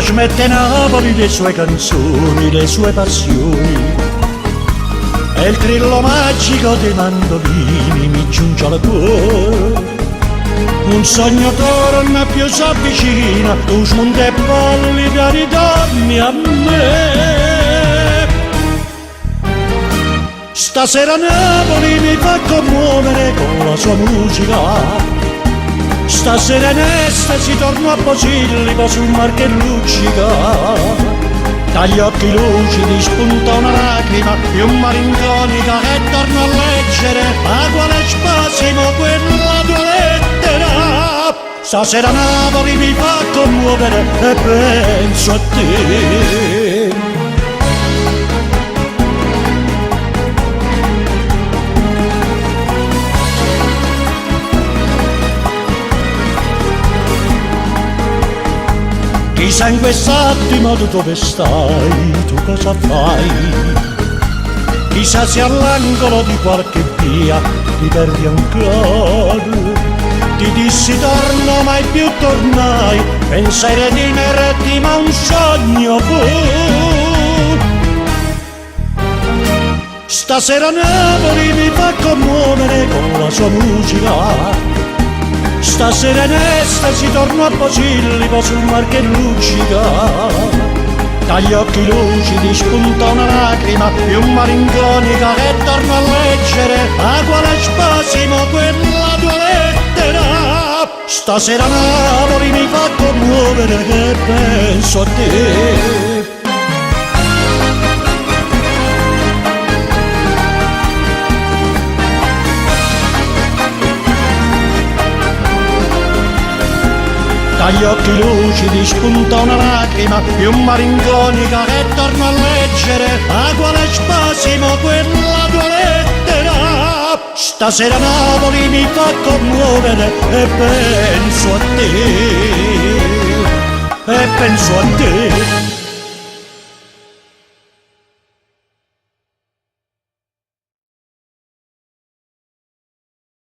trasmette Napoli le sue canzoni, le sue passioni. E il trillo magico dei mandolini mi giunge al cuore. Un sogno torna più s'avvicina, tu smonti e balli da ritorni a me. Stasera Napoli mi fa commuovere con la sua musica. Stasera in estasi torno a Posillipo sul mar che luccica. Dagli occhi lucidi spunta una lacrima più malinconica e torno a leggere a quale spasimo quella tua lettera. Stasera Napoli mi fa commuovere e penso a te. Chissà in quest'attimo tu dove stai, tu cosa fai? Chissà se all'angolo di qualche via ti perdi ancora. Ti dissi torno, mai più tornai, pensai redimerti ma un sogno fu. Stasera Napoli mi fa commuovere con la sua musica. Stasera in estasi torno a Posillipo sul mar che luccica. Dagli occhi lucidi spunta una lacrima più malinconica e torno a leggere a quale spasimo quella tua lettera. Stasera Napoli mi fa commuovere e penso a te. Dagli occhi lucidi spunta una lacrima più malinconica e torno a leggere a quale spasimo quella tua lettera. Stasera Napoli mi fa commuovere e penso a te, e penso a te.